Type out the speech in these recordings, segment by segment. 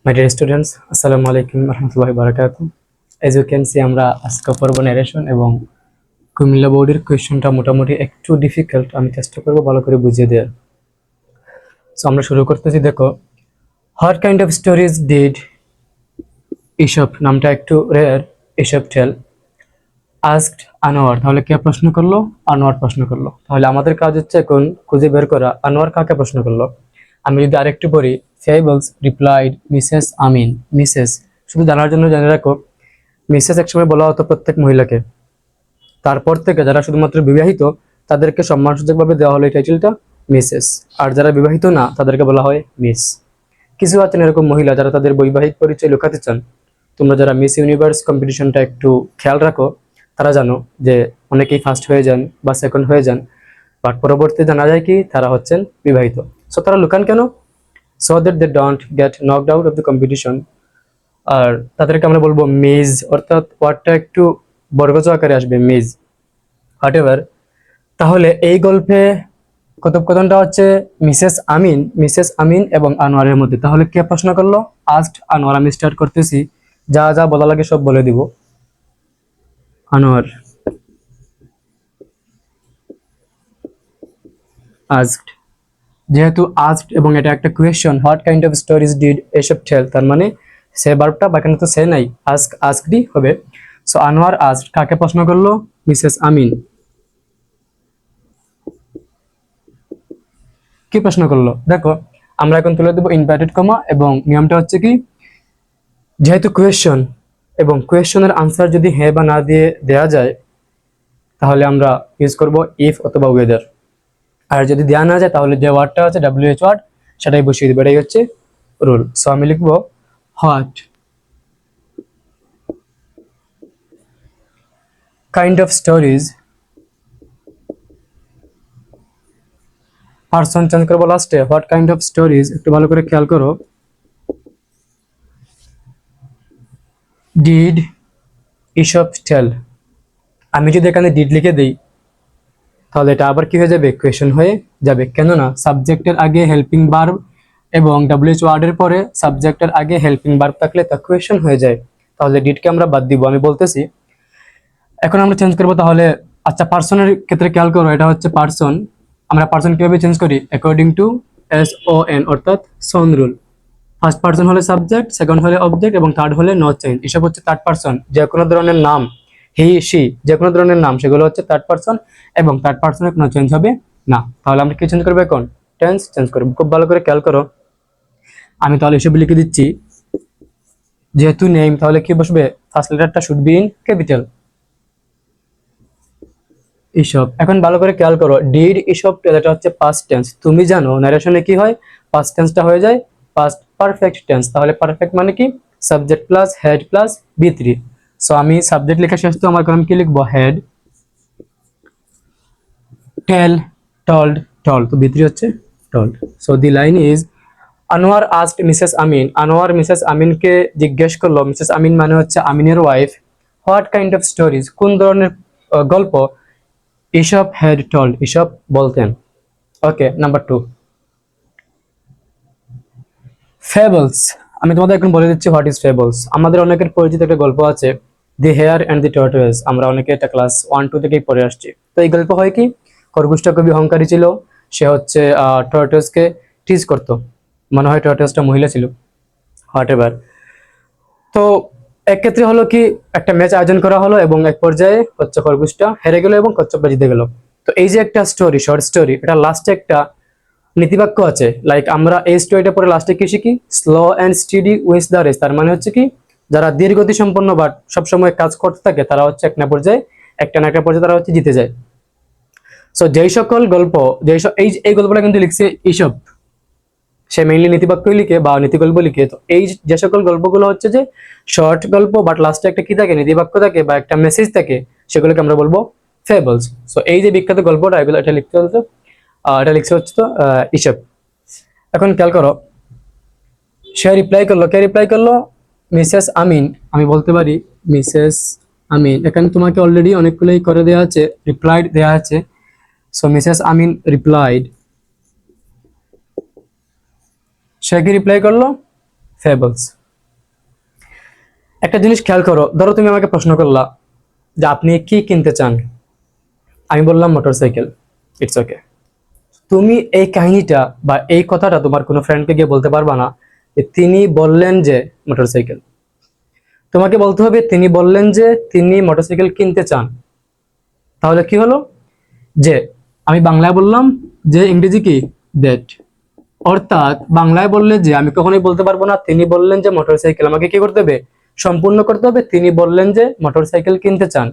My dear students, Assalamu alaikum warahmatullahi wabarakatuh. As you can see, আমরা আজকে পড়ব narration এবং কুমিল্লা বোর্ডের কোয়েশ্চনটা মোটামুটি একটু ডিফিকাল্ট। আমি চেষ্টা করব ভালো করে বুঝিয়ে দেওয়ার। সো আমরা শুরু করতেছি। দেখো, what kind of stories did Aesop, নামটা একটু rare, Aesop tell asked Anwar. তাহলে কে প্রশ্ন করলো? আনোয়ার প্রশ্ন করলো। তাহলে আমাদের কাজ হচ্ছে এখন খুঁজে বের করা আনোয়ার কাকে প্রশ্ন করলো। আমি যদি আরেকটু পড়ি, ফেবলস রিপ্লাইড মিসেস আমিন। মিসেস শুধু জানার জন্য জেনে রাখো, মিসেস একসময় বলা হতো প্রত্যেক মহিলাকে। তারপর থেকে যারা শুধুমাত্র বিবাহিত তাদেরকে সম্মানসূচকভাবে দেওয়া হলো এই টাইটেলটা মিসেস, আর যারা বিবাহিত না তাদেরকে বলা হয় মিস। কিছু আছেন এরকম মহিলা যারা তাদের বৈবাহিক পরিচয় লুকাতে চান। তোমরা যারা মিস ইউনিভার্স কম্পিটিশনটা একটু খেয়াল রাখো, তারা জানো যে অনেকেই ফার্স্ট হয়ে যান বা সেকেন্ড হয়ে যান, বাট পরবর্তীতে জানা যায় কি তারা হচ্ছেন বিবাহিত। সো তারা লুকান কেন? So that they don't get knocked out of the competition. আর তাদেরকে আমরা বলবো মেজ, অর্থাৎ ওয়ার্ডটা একটু বর্গজ আকারে আসবে, মেজ হোয়াট এভার। তাহলে এই গল্পে কথোপকথনটা হচ্ছে মিসেস আমিন এবং আনোয়ারের মধ্যে। তাহলে কে প্রশ্ন করলো? আস্কড আনোয়ার। আমি স্টার্ট করতেছি, যা যা বলা লাগে সব বলে দিব। আনোয়ার আস্কড, যেহেতু আস্কড এবং এটা একটা question, what kind of stories did এসব টেল, তার মানে সে ভার্বটা বা এখানে তো সে নাই, আস্কডই হবে। সো আনোয়ার আস্কড, কাকে প্রশ্ন করলো? মিসেস আমিন। কি প্রশ্ন করলো? দেখো, আমরা এখন তুলে দেবো ইনভার্টেড কমা, এবং নিয়মটা হচ্ছে কি, যেহেতু কোয়েশ্চন এবং কোয়েশ্চনের আনসার যদি হ্যাঁ বা না দিয়ে দেয়া যায়, তাহলে আমরা ইউজ করব ইফ অথবা ওয়েদার। আর যদি দেওয়া না যায় তাহলে যে ওয়ার্ডটা আছে WH ওয়ার্ড সেটাই বসিয়ে দেবো, এটাই হচ্ছে রুল। সো আমি লিখবো what kind of stories, person change করবো লাস্টে, হোয়াট কাইন্ড অফ স্টোরিজ, একটু ভালো করে খেয়াল করো, ডিড ইসব টেল। আমি যদি এখানে ডিড লিখে দিই তাহলে এটা আবার কি হয়ে যাবে? কোয়েশ্চন হয়ে যাবে। কেননা সাবজেক্টের আগে হেল্পিং ভার্ব এবং WH ওয়ার্ডের পরে সাবজেক্টের আগে হেল্পিং ভার্ব থাকলে তা কোয়েশ্চন হয়ে যায়। তাহলে ডিডকে আমরা বাদ দিব, আমি বলতেছি। এখন আমরা চেঞ্জ করবো তাহলে। আচ্ছা, পার্সনের ক্ষেত্রে খেয়াল করো, এটা হচ্ছে পার্সন। আমরা পার্সন কিভাবে চেঞ্জ করি? অ্যাকর্ডিং টু SON, অর্থাৎ সন রুল। ফার্স্ট পার্সন হলে সাবজেক্ট, সেকেন্ড হলে অবজেক্ট এবং থার্ড হলে নো চেঞ্জ। এসব হচ্ছে থার্ড পার্সন। যে কোনো ধরনের নাম, হি সি, যে কোনো ধরনের নাম, সেগুলো হচ্ছে থার্ড পার্সন এবং থার্ড পার্সনের কোনো চেঞ্জ হবে না। তাহলে আমরা কি চেঞ্জ করবো এখন? টেন্স চেঞ্জ করবো। খুব ভালো করে খেয়াল করো, আমি তাহলে এসব লিখে দিচ্ছি। যেহেতু নেম, তাহলে কি বসবে? ফার্স্ট লেটারটা should be in capital, Aesop. এখন ভালো করে খেয়াল করো, ডিড ইসব টেল, এটা হচ্ছে পাস্ট টেন্স। তুমি জানো নারেশনে কি হয়? পাস্ট টেন্সটা হয়ে যায় পাস্ট পারফেক্ট টেন্স। তাহলে পারফেক্ট মানে কি? Subject plus had plus B3। So আমি সাবজেক্ট লেখা শেষ, তো আমার আমি কি লিখবো? হেড, টেল, টল্ড, টল্ড, তো B3 হচ্ছে told. So the line is, Anwar asked Mrs Amin. Anwar Mrs আমিনকে জিজ্ঞেস করলো, মিসেস আমিন মানে হচ্ছে আমিনের wife, what kind of stories, কোন ধরনের গল্প, ইসব হ্যাড টল্ড, ইসব বলতেন। Okay, number 2, fables. আমি তোমাদের এখন বলে দিচ্ছি হোয়াট ইজ ফেবলস। আমাদের অনেকের পরিচিত একটা গল্প আছে, দি হেয়ার অ্যান্ড দি টর্টয়েস। আমরা অনেকে এটা ক্লাস 1-2 থেকেই পড়ে আসছি। তো এই গল্প হয় কি, খরগোশটা খুবই অহংকারী ছিল। সে হচ্ছে টর্টয়েসকে টিজ করতো। মনে হয় টর্টয়েসটা মহিলা ছিল, হোয়াট এভার। তো এক ক্ষেত্রে হলো কি, একটা ম্যাচ আয়োজন করা হলো এবং এক পর্যায়ে হচ্ছে খরগোশটা হেরে গেল এবং কচ্ছপটা জিতে গেল। তো এই যে একটা স্টোরি, শর্ট স্টোরি, এটা লাস্টে একটা নীতিবাক্য আছে। লাইক আমরা এই স্টোরিটা পরে লাস্টে কি শিখি? Slow and steady wins the race. তার মানে হচ্ছে কি, যারা ধীর গতি সম্পন্ন বাট সবসময় কাজ করতে থাকে তারা হচ্ছে একটা না একটা পর্যায়ে তারা হচ্ছে জিতে যায়। সো যেই সকল গল্প, এই গল্পটা কিন্তু লিখছে এইসব, সে মেইনলি নীতিবাক্যই লিখে বা নীতিগল্প লিখে। তো এই যে সকল গল্পগুলো হচ্ছে যে শর্ট গল্প বাট লাস্টে একটা কি থাকে? নীতিবাক্য থাকে বা একটা মেসেজ থাকে, সেগুলোকে আমরা বলবো ফেবলস। সো এই যে বিখ্যাত গল্পটা, এগুলো এটা লিখতে হতো, এটা লিখছে হচ্ছে তো ইসব। এখন খেয়াল করো, সে রিপ্লাই করলো, কে রিপ্লাই করলো? মিসেস আমিন। আমি বলতে পারি মিসেস আমিন। এখানে তোমাকে অলরেডি অনেকগুলোই করে দেওয়া আছে, রিপ্লাইড দেওয়া আছে। সো মিসেস আমিন রিপ্লাইড, সে কি রিপ্লাই করলো? ফেবলস। একটা জিনিস খেয়াল করো, ধরো তুমি আমাকে প্রশ্ন করলা যে আপনি কি কিনতে চান, আমি বললাম মোটরসাইকেল। It's okay. তুমি এই কাহিনীটা বা এই কথাটা তোমার কোনো ফ্রেন্ডকে গিয়ে বলতে পারবা না যে তিনি বললেন যে মোটরসাইকেল। তোমাকে বলতে হবে তিনি বললেন যে তিনি মোটরসাইকেল কিনতে চান। তাহলে কি হলো যে আমি বাংলায় বললাম যে ইংরেজি কি দ্যাট। অর্থাৎ বাংলায় বললে যে আমি কখনোই বলতে পারবো না তিনি বললেন যে মোটরসাইকেল, আমাকে কি করতে হবে, সম্পূর্ণ করতে হবে তিনি বললেন যে মোটরসাইকেল কিনতে চান।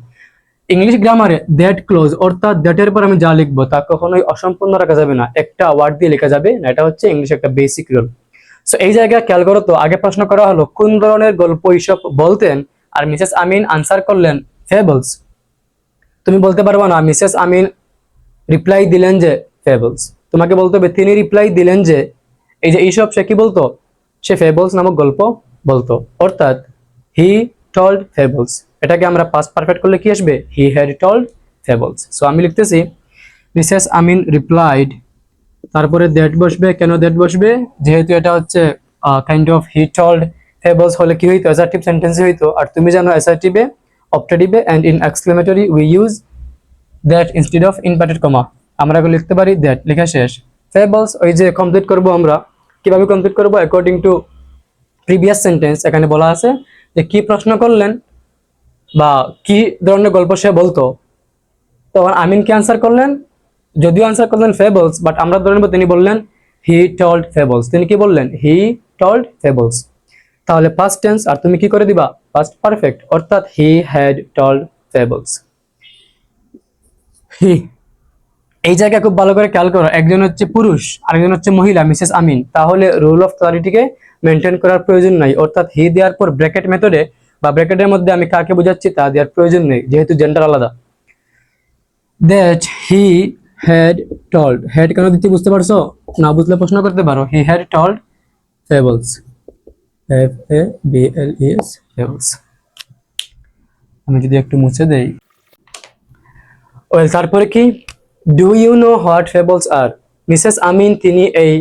ইংলিশ গ্রামারে দ্যাট ক্লোজ অর্থাৎ দ্যাটের পর আমি যা লিখবো তা কখনোই অসম্পূর্ণ রাখা যাবে না, একটা ওয়ার্ড দিয়ে লেখা যাবে না। এটা হচ্ছে ইংলিশ একটা বেসিক রুল। সো এই জায়গায় খেয়াল করো তো, আগে প্রশ্ন করা হলো কোন ধরনের গল্প এইসব বলতেন, আর মিসেস আমিন আনসার করলেন ফেবলস। তুমি বলতে পারবা না মিসেস আমিন রিপ্লাই দিলেন যে ফেবলস, তোমাকে বলতে হবে তিনি রিপ্লাই দিলেন যে এই যে এইসব সে কি বলতো, সে ফেবলস নামক গল্প বলতো। অর্থাৎ হি টল্ড ফেবলস, এটাকে আমরা পাস্ট পারফেক্ট করলে কি আসবে, he had told fables. So আমি লিখতেছি মিসেস আমিন রিপ্লাইড, তারপরে দ্যাট বসবে। কেন দ্যাট বসবে, যেহেতু এটা হচ্ছে kind of he told fables হলে কি হইতো, অ্যাসার্টিভ সেন্টেন্স হইতো। আর তুমি জানো অ্যাসার্টিভে অপটেটিভে and in exclamatory we use that instead of inverted comma. আমরা এগুলো লিখতে পারি দ্যাট, লেখা শেষ। ফেবলস ওই যে কমপ্লিট করব আমরা, কিভাবে কমপ্লিট করব, অ্যাকর্ডিং টু প্রিভিয়াস সেন্টেন্স। এখানে বলা আছে যে কি প্রশ্ন করলেন বা কি ধরনের গল্প সে বলতো, তখন আমিন কি আনসার করলেন, যদিও আনসার করলেন ফেবলস, বাট আমরা ধরে নেব তিনি বললেন হি টল্ড ফেবলস। তিনি কি বললেন, হি টল্ড ফেবলস। তাহলে পাস্ট টেন্স, আর তুমি কি করে দিবা, পাস্ট পারফেক্ট, অর্থাৎ হি হ্যাড টল্ড ফেবলস। হি, এই জায়গায় খুব ভালো করে খেয়াল করো, একজন হচ্ছে পুরুষ আরেকজন হচ্ছে মহিলা মিসেস আমিন, তাহলে রুল অফ থরিটিকে মেনটেন করার প্রয়োজন নাই। অর্থাৎ হি দেওয়ার পর ব্র্যাকেট মেথডে বা ব্র্যাকেটের মধ্যে আমি কাকে বোঝাচ্ছি তা দেওয়ার প্রয়োজন নেই, যেহেতু জেন্ডার আলাদা। That he had told, had কেন দিচ্ছি বুঝতে পারছো, না বুঝলে প্রশ্ন করতে পারো। He had told fables, FABLES fables. আমি যদি একটু মুছে দেই, ওয়েল তারপরে কি, do you know what fables are. Mrs Amin তিনি এই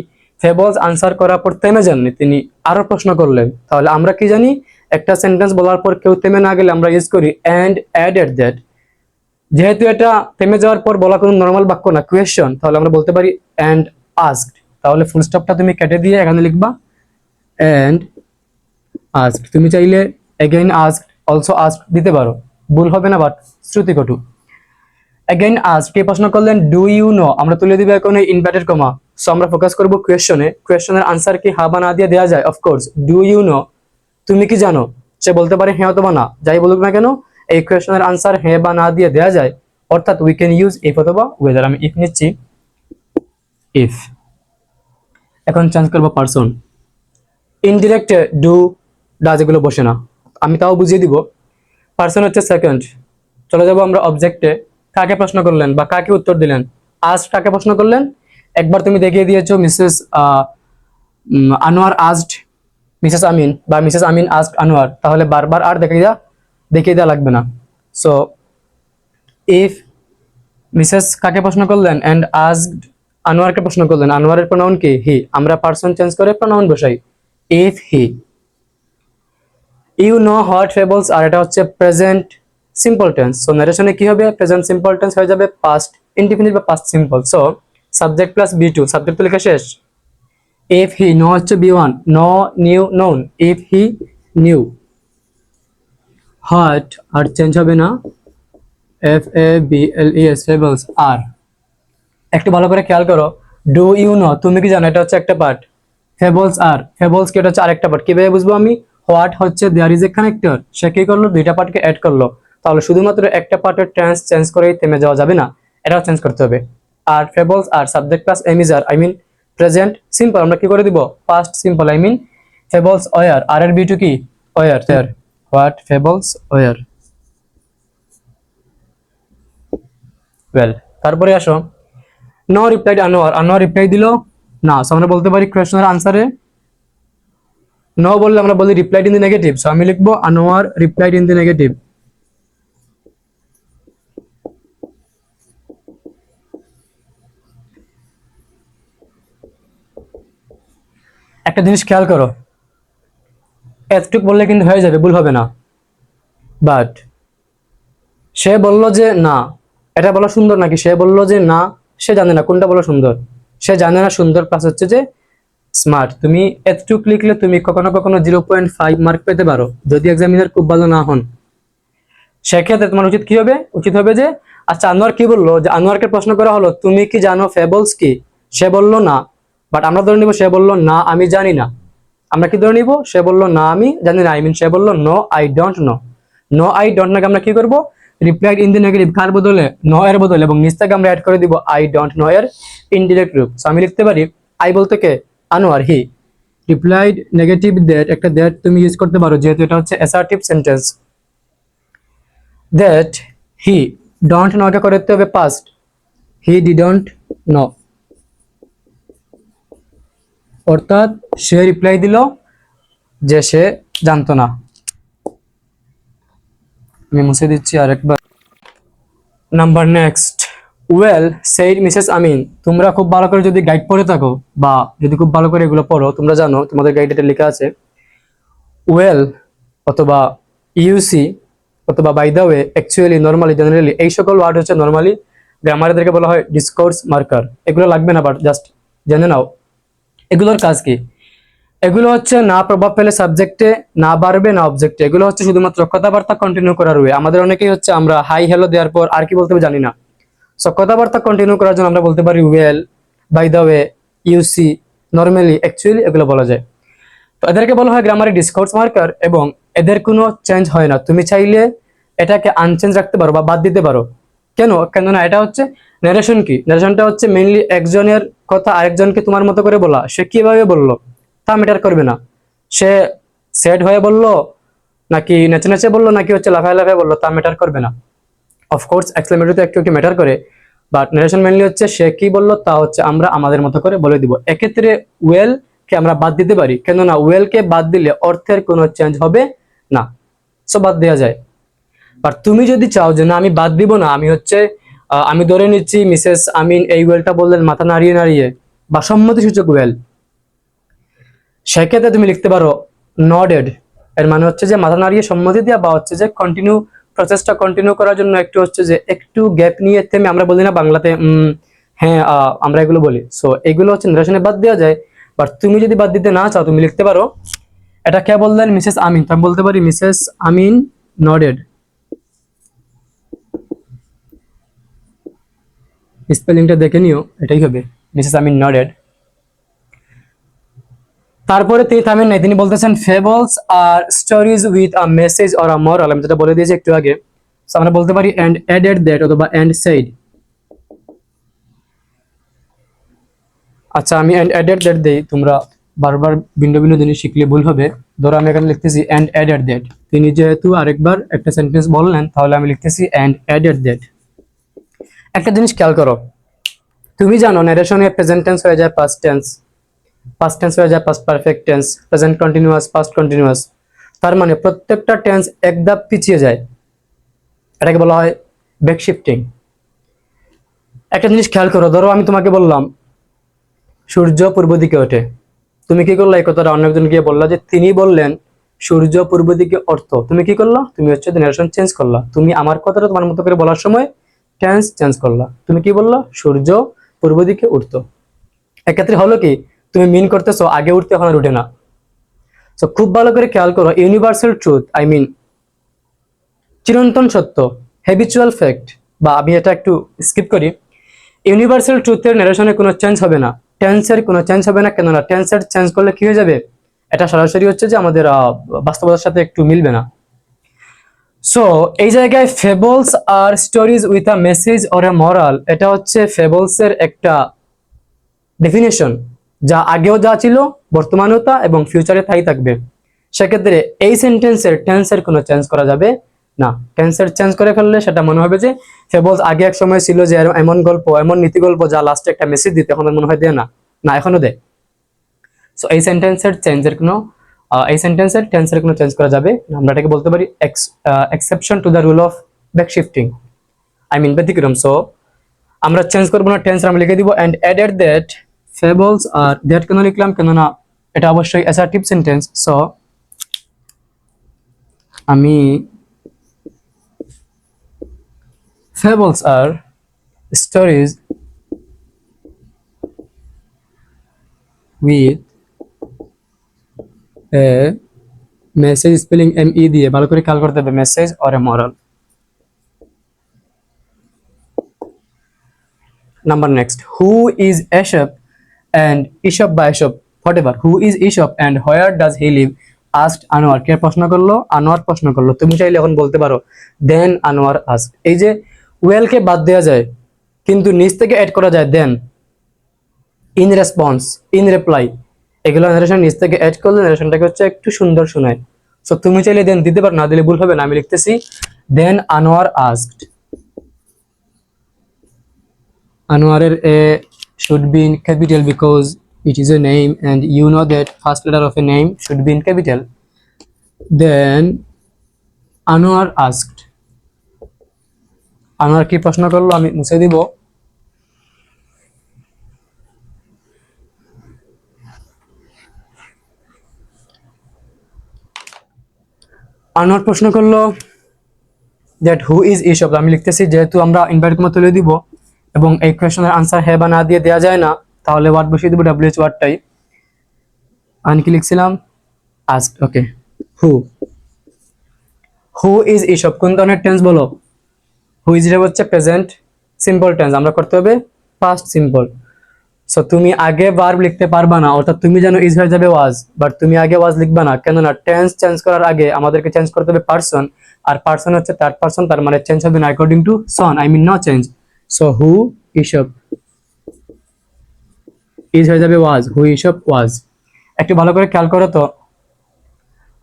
ফেবলস আনসার করার পর থেমে যাননি, তিনি আরো প্রশ্ন করলেন। তাহলে আমরা কি জানি, একটা সেন্টেন্স বলার পর কেউ থেমে না গেলে আমরা ইউজ করি অ্যান্ড অ্যাডেড দ্যাট। যেহেতু এটা থেমে যাওয়ার পর বলা কোনো নর্মাল বাক্য না, কোয়েশ্চন, তাহলে আমরা বলতে পারি অ্যান্ড আস্কড। তাহলে ফুল স্টপটা তুমি কেটে দিয়ে এখানে লিখবা অ্যান্ড আস্কড। তুমি চাইলে এগেইন আস্কড, অলসো আস্কড দিতে পারো, ভুল হবে না, বাট শ্রুতিকটু। অ্যাগেইন আজ কে প্রশ্ন করলেন ডু ইউ নো, আমরা তুলে দিব এখন ইনভার্টেড কমা। সো আমরা ফোকাস করব কোয়েশ্চনে। কোয়েশ্চনের আনসার কি হ্যাঁ বা না দিয়ে দেওয়া যায়, অফকোর্স। ডু ইউ নো, তুমি কি জানো, সে বলতে পারে হ্যাঁ অথবা না, যাই বলুক না কেন এই কোয়েশ্চনের আনসার হ্যাঁ বা না দিয়ে দেওয়া যায়। অর্থাৎ উই ক্যান ইউজ ইফ অথবা ওয়েদার। আমি ইফ নিচ্ছি, ইফ। এখন চেঞ্জ করবো পারসন। ইনডিরেক্টে ডু ডাজ এগুলো বসে না, আমি তাও বুঝিয়ে দিব। পারসন হচ্ছে সেকেন্ড। চলে যাবো আমরা অবজেক্টে। কাকে প্রশ্ন করলেন বা কাকে উত্তর দিলেন, আজ কাকে প্রশ্ন করলেন, একবার তুমি দেখিয়ে দিয়েছো মিসেস আনোয়ার আজড মিসেস আমিন বা মিসেস আমিন আজড আনোয়ার, তাহলে বারবার আর দেখিয়ে দেওয়া লাগবে না। সো ইফ মিসেস কাকে প্রশ্ন করলেন এন্ড আজড আনোয়ারকে প্রশ্ন করলেন, আনোয়ারের প্রোনাউন কি, হি, আমরা পারসন চেঞ্জ করে প্রোনাউন বসাই if he. You know what fables are, এটা হচ্ছে প্রেজেন্ট সিম্পল টেন্স। সো নারেশনে কি হবে, প্রেজেন্ট সিম্পল টেন্স হয়ে যাবে পাস্ট ইনডিফিনিট বা past simple. So subject plus বি2, সাবজেক্ট তো লেখা শেষ। ইফ হি, নো হচ্ছে বি1, know knew known, if he knew. What are change হবে না, FABLES ফেবলস আর। একটু ভালো করে খেয়াল করো, ডু ইউ নো তুমি কি জানো, এটা হচ্ছে একটা পার্ট। ফেবলস আর, ফেবলস কি, এটা হচ্ছে আরেকটা পার্ট। কিভাবে বুঝবো আমি, হোয়াট হচ্ছে দেয়ার ইজ এ কানেক্টর, সে কি করলো দুইটা পার্টকে অ্যাড করলো। তাহলে শুধুমাত্র একটা পার্টের টেন্স চেঞ্জ করেই থেমে যাওয়া যাবে না, এটাও চেঞ্জ করতে হবে। আর fables are subject plus am is are, I mean present simple, আমরা কি করে দিব, past simple, I mean fables were, are এর বি টু কি were, there. What fables were. Well তারপরে আসো, no replied Anwar, Anwar reply দিল না। সো আমরা বলতে পারি কোয়েশ্চনের আনসারে নো বললে আমরা বলি replied in the negative. So আমি লিখবো Anwar replied in the negative. একটা জিনিস খেয়াল করো, এতটুক বললে কিন্তু হয়ে যাবে, ভুল হবে না। বাট সে বলল যে না, এটা বলা সুন্দর নাকি? সে বলল যে না, সে জানে না কোনটা বলা সুন্দর। সে জানে না সুন্দর প্লাস হচ্ছে যে স্মার্ট। তুমি এতটুক লিখলে তুমি কখনো কখনো 0.5 মার্ক পেতে পারো যদি এক্সামিনার খুব ভালো না হন। সেক্ষেত্রে তোমার উচিত কি হবে? উচিত হবে যে আচ্ছা আনোয়ার কি বললো, যে আনোয়ারকে প্রশ্ন করা হলো তুমি কি জানো ফেবলস কি? সে বলল না, বাট আমরা ধরে নিব সে বললো না আমি জানি না। আমরা কি ধরে নিব? সে বললো না আমি জানি না, আই মিন সে বললো no I don't know. No I don't নোকে আমরা কি করব? রিপ্লাইড ইন দি নেগেটিভ কার বদলে? নো এর বদলে, এবং নিচ থেকে আমরা অ্যাড করে দিব আই ডোন্ট নো এর ইনডিরেক্ট রূপ। সো আমি লিখতে পারি আই বলতে কে? Anwar, he replied negative that, একটা দ্যাট তুমি ইউজ করতে পারো যেহেতু এটা হচ্ছে assertive sentence. That he don't know কে করতে হবে পাস্ট, হি ডিডন্ট নো, অর্থাৎ সে রিপ্লাই দিল যে সে জানতো না। আমি মুছে দিচ্ছি আরেকবার। Number next, well said Mrs Amin. তোমরা খুব ভালো করে যদি গাইড পড়ে থাকো বা যদি খুব ভালো করে এগুলো পড়ো, তোমরা জানো তোমাদের গাইডে এটা লেখা আছে ওয়েল অথবা ইউসি অথবা by the way, actually, normally, generally, এই সকল ওয়ার্ড হচ্ছে নর্মালি গ্রামারদেরকে বলা হয় ডিসকোর্স মার্কার। এগুলো লাগবে না, বাট জাস্ট জেনে নাও এগুলোর কাজ কি। এগুলো হচ্ছে না প্রভাব ফেলে সাবজেক্টে, না বাড়বে না অবজেক্টে। এগুলো হচ্ছে শুধুমাত্র কথাবার্তা কন্টিনিউ করার ওয়ে। আমাদের অনেকেই হচ্ছে আমরা হাই হ্যালো দেওয়ার পর আর কি বলতে হবে জানি না। সো কথাবার্তা কন্টিনিউ করার জন্য আমরা বলতে পারি well, by the way, you see, normally, actually, এগুলো বলা যায়। তো এদেরকে বলা হয় গ্রামারে ডিসকোর্স মার্কার, এবং এদের কোনো চেঞ্জ হয় না। তুমি চাইলে এটাকে আনচেঞ্জ রাখতে পারো বা বাদ দিতে পারো। কেন? কেননা এটা হচ্ছে নারেশন। কি নারেশনটা হচ্ছে মেইনলি একজনের কথা আরেকজনকে তোমার মতো করে বলা। সে কিভাবে বললো তা ম্যাটার করবে না। সে স্যাড হয়ে বললো নাকি নেচে নেচে বললো নাকি হচ্ছে লাফায় লাফায় বললো, তা ম্যাটার করবে না। অফকোর্স এক্সক্লেমেটরি তো একটু একটু ম্যাটার করে, বাট নারেশন মেইনলি হচ্ছে সে কি বললো তা হচ্ছে আমরা আমাদের মতো করে বলে দিব। এক্ষেত্রে ওয়েল কে আমরা বাদ দিতে পারি, কেননা ওয়েল কে বাদ দিলে অর্থের কোনো চেঞ্জ হবে না, সো বাদ দেওয়া যায়। বাট তুমি যদি চাও যে না আমি বাদ দিব না, আমি হচ্ছে আমি ধরে নিচ্ছি মিসেস আমিন এই ওয়েলটা বললেন মাথা নাড়িয়ে নাড়িয়ে বা সম্মতিসূচক ওয়েল, সেক্ষেত্রে তুমি লিখতে পারো নডেড। এর মানে হচ্ছে যে মাথা নাড়িয়ে সম্মতি দেওয়া, বা হচ্ছে যে কন্টিনিউ, প্রসেসটা কন্টিনিউ করার জন্য একটু হচ্ছে যে একটু গ্যাপ নিয়ে থেমে, আমরা বলি না বাংলাতে হ্যাঁ আমরা এগুলো বলি। সো এগুলো হচ্ছে নারেশনে বাদ দেওয়া যায়। বাট তুমি যদি বাদ দিতে না চাও তুমি লিখতে পারো এটা কে বললেন? মিসেস আমিন। তো আমি বলতে পারি মিসেস আমিন নডেড। স্পেলিংটা দেখে নিও, এটাই হবে মিসেস আমিন নডেড। তারপরে তিনি থামেন নাই, তিনি বলতেছেন fables are stories with a message or a moral. আমি যেটা বলে দিয়েছি একটু আগে, সো আমরা বলতে পারি এন্ড অ্যাডেড দ্যাট অথবা এন্ড সেইড। আচ্ছা আমি এন্ড অ্যাডেড দ্যাট দেই, তোমরা বারবার ভিন্ন ভিন্ন জিনিস শিখলে ভুল হবে। ধরো আমি এখানে লিখতেছি এন্ড অ্যাডেড দ্যাট, তিনি যেহেতু আরেকবার একটা সেন্টেন্স বললেন তাহলে আমি লিখতেছি এন্ড অ্যাডেড দ্যাট। একটা জিনিস খেয়াল করো, তুমি জানো ন্যারেশনে প্রেজেন্ট টেন্স হয়ে যায় পাস্ট টেন্স, পাস্ট টেন্স হয়ে যায় past perfect tense, present continuous, past continuous. তার মানে প্রত্যেকটা টেন্স এক ধাপ পিছিয়ে যায়, এটাকে বলা হয় ব্যাক শিফটিং। একটা জিনিস খেয়াল করো, ধরো আমি তোমাকে বললাম সূর্য পূর্ব দিকে ওঠে, তুমি কি করলা? এই কথাটা অন্য একজন গিয়ে বললা যে তিনি বললেন সূর্য পূর্ব দিকে অর্থ, তুমি কি করলা? তুমি হচ্ছে নারেশন চেঞ্জ করলা। তুমি আমার কথাটা তোমার মতো করে বলার সময় টেন্স চেঞ্জ করলা। তুমি কি বললা? সূর্য পূর্ব দিকে উঠতো। এক্ষেত্রে হলো কি, তুমি মিন করতেছো আগে উঠতে এখন আর উঠে না। তো খুব ভালো করে খেয়াল করো, ইউনিভার্সাল ট্রুথ, আই মিন চিরন্তন সত্য, হ্যাবিচুয়াল ফ্যাক্ট, বা আমি এটা একটু স্কিপ করি, ইউনিভার্সাল ট্রুথের নারেশনে কোনো চেঞ্জ হবে না, টেন্সের কোনো চেঞ্জ হবে না। কেননা টেন্সের চেঞ্জ করলে কি হয়ে যাবে? এটা সরাসরি হচ্ছে যে আমাদের বাস্তবতার সাথে একটু মিলবে না। সো এই জায়গায় fables are stories with a message or a moral, এটা হচ্ছে ফেবলস এর একটা ডেফিনেশন, যা আগেও যা ছিল বর্তমানেও তা এবং ফিউচারে তাই থাকবে। সেক্ষেত্রে এই সেন্টেন্সের টেন্সের কোনো চেঞ্জ করা যাবে না। টেন্সের চেঞ্জ করে ফেললে সেটা মনে হবে যে ফেবলস আগে এক সময় ছিল যে এমন গল্প, এমন নীতি গল্প যা লাস্টে একটা মেসেজ দিতে, এখন মনে হয় দেয় না, না এখনো দেয়। সো এই সেন্টেন্সের চেঞ্জের কোনো এই সেন্টেন্সের টেন্সের কোনো চেঞ্জ করা যাবে না। আমরা এটাকে বলতে পারি exception to the rule of back shifting, I mean ব্যতিক্রম। সো আমরা চেঞ্জ করবো না, টেন্স আমরা লিখে দিব এন্ড অ্যাডেড দ্যাট ফেবলস আর দ্যাট কেন লিখলাম? কেননা এটা অবশ্যই অ্যাসার্টিভ সেন্টেন্স। সো আমি fables are stories with a message, spelling ME দিয়ে ভালো করে খেয়াল করতে হবে, message or a moral. Number next, who is Aesop and Aesop by Aesop, whatever, who is Aesop and where does he live, asked Anwar. কে প্রশ্ন করলো? আনোয়ার প্রশ্ন করলো। তুমি চাইলে এখন বলতে পারো দেন আনোয়ার asked। এই যে ওয়েল কে বাদ দেওয়া যায় কিন্তু নিচ থেকে অ্যাড করা যায় দেন, ইন রেসপন্স, ইন রিপ্লাই, এগুলো নারেশন নিচ থেকে অ্যাড করলে নারেশনটাকে হচ্ছে একটু সুন্দর শোনায়। সো তুমি চাইলে দেন দিতে পারো, না দিলে ভুল হবে না। আমি লিখতেছি দেন Anwar asked। Anwarer A should be in capital because it is a name and you know that first letter of a name should be in capital. Then Anwar asked. Anwar কি প্রশ্ন করলো আমি মুছে দিব। আনোয়ার প্রশ্ন করলো that who is Aesop। আমি লিখতেছি যেহেতু আমরা ইনভার্ট কমা তুলে দিব এবং এই কোশ্চেনের আনসার হ্যাঁ বা না দিয়ে দেওয়া যায় না, তাহলে ওয়ার্ড বসিয়ে দিব WH ওয়ার্ডটাই। আমি কি লিখছিলাম asked। Okay, who is Aesop কোন ধরনের টেন্স বলো? হু ইজ এর হচ্ছে প্রেজেন্ট সিম্পল টেন্স, আমরা করতে হবে পাস্ট সিম্পল। সো তুমি আগে ভার্ব লিখতে পারবা না, অর্থাৎ তুমি জানো ইজ হয়ে যাবে ওয়াজ, বাট তুমি আগে ওয়াজ লিখবা না, কেননা টেন্স চেঞ্জ করার আগে আমাদেরকে চেঞ্জ করতে হবে পারসন, আর পারসন হচ্ছে থার্ড পারসন, তার মানে চেঞ্জ হবে না according to son, I mean no change. So who Aesop, is হয়ে যাবে ওয়াজ, হু Aesop ওয়াজ। একটু ভালো করে খেয়াল করো তো।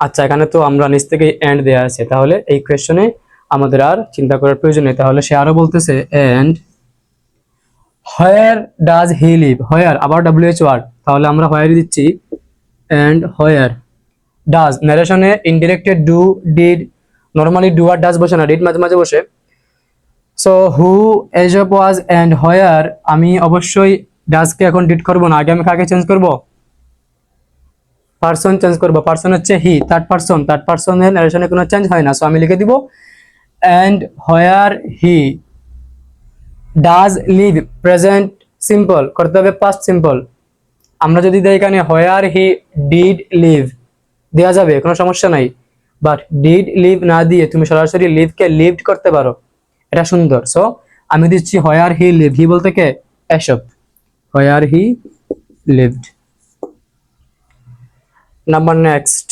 আচ্ছা, এখানে তো আমরা নিচ থেকে এন্ড দেয়া আছে, তাহলে এই কোয়েশ্চনে আমাদের আর চিন্তা করার প্রয়োজন নেই। তাহলে সে আরো বলতেছে and where does he live, where আবার WH ওয়ার্ড, তাহলে আমরা হোয়ার দিচ্ছি এন্ড হোয়ার ডাজ। ন্যারেশনে ইনডিরেক্টেড ডু ডিড, নরমালি ডু আর ডাজ বসে না, ডিড মাঝে মাঝে বসে। So who Aesop was and where, আমি অবশ্যই ডাজকে এখন ডিড করবো না, আগে আমি কাকে চেঞ্জ করবো? পারসন চেঞ্জ করবো। পারসন হচ্ছে হি, থার্ড পারসন, থার্ড পারসনের ন্যারেশনে কোনো চেঞ্জ হয় না। সো আমি লিখে দিব and where he does live, present simple করতে হবে পাস্ট সিম্পল। আমরা যদি দেই এখানে হোয়ার হি ডিড লিভ দেওয়া যাবে, কোনো সমস্যা নাই, বাট ডিড লিভ না দিয়ে তুমি সরাসরি লিভকে লিভড করতে পারো, এটা সুন্দর। সো আমি দিচ্ছি হোয়ার হি লিভ, হি বলতে কে? Aesop, where he lived. Number next,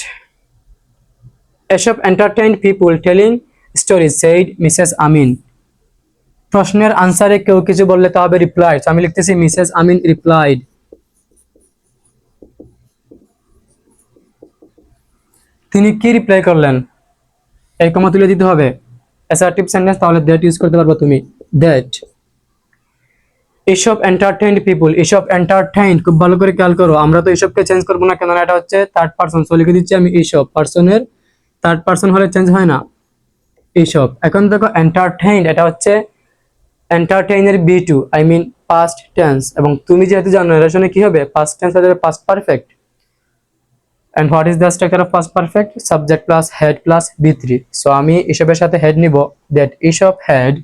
Aesop entertained people telling stories, said Mrs. Amin. প্রশ্নের আনসারে কেউ কিছু বললে তো হবে রিপ্লাইড, আমি লিখতেছি মিসেস আমিন রিপ্লাইড। তিনি কি রিপ্লাই করলেন, এই কমা তুলে দিতে হবে। অ্যাসার্টিভ সেন্টেন্স, তাহলে দ্যাট ইউজ করতে পারবো তুমি, that. Aesop entertained people, Aesop entertained, খুব ভালো করে খেয়াল করো, আমরা তো Aesopকে চেঞ্জ করবো না, কেননা এটা হচ্ছে থার্ড পারসন। সো লিখে দিচ্ছি আমি Aesop, পারসনের থার্ড পারসন হলে চেঞ্জ হয় না, Aesop। এখন দেখো entertained, এটা হচ্ছে এন্টারটেইনের B2, I mean past tense, এবং তুমি যেহেতু জানো ন্যারেশনে কি হবে, পাস্ট টেন্স হয়ে যাবে past perfect. And what is the structure of past perfect? Subject plus had plus B3। So আমি Aesopের সাথে হেড নিব, দ্যাট Aesop had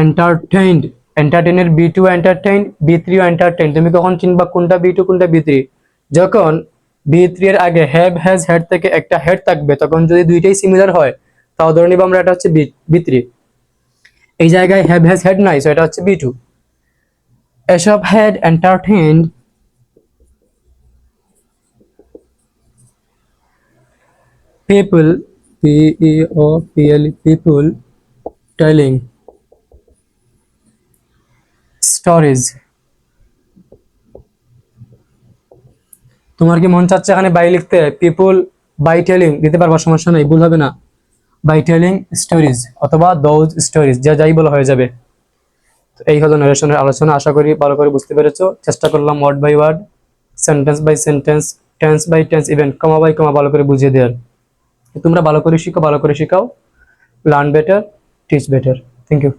entertained, এন্টারটেইনের B2 এন্টারটেইন, B3 এন্টারটেইন। তুমি কখন চিনবা কোনটা B2 কোনটা B3? যখন B3 এর আগে হ্যাভ হ্যাজ হেড থেকে একটা হেড থাকবে, তখন যদি দুইটাই সিমিলার হয় তাও ধরে নিব আমরা এটা হচ্ছে B3। এই জায়গায় হ্যাভ হ্যাজ হেড নাই, সো এটা হচ্ছে B2। Aesop had entertained people, People, people telling stories। তোমার কি মন চাচ্ছে এখানে বাই লিখতে? পিপল বাই টেলিং দিতে পারবা, সমস্যা নাই, ভুল হবে না। বাই টেলিং স্টোরিজ অথবা দোজ স্টোরিজ, যা যাই বলা হয়ে যাবে। তো এই হলো নারেশনের আলোচনা, আশা করি ভালো করে বুঝতে পেরেছো। চেষ্টা করলাম word by word, sentence by sentence, tense by tense, even comma by comma ভালো করে বুঝিয়ে দেওয়ার। তোমরা ভালো করে শিখো, ভালো করে শিখাও। Learn better, teach better. Thank you.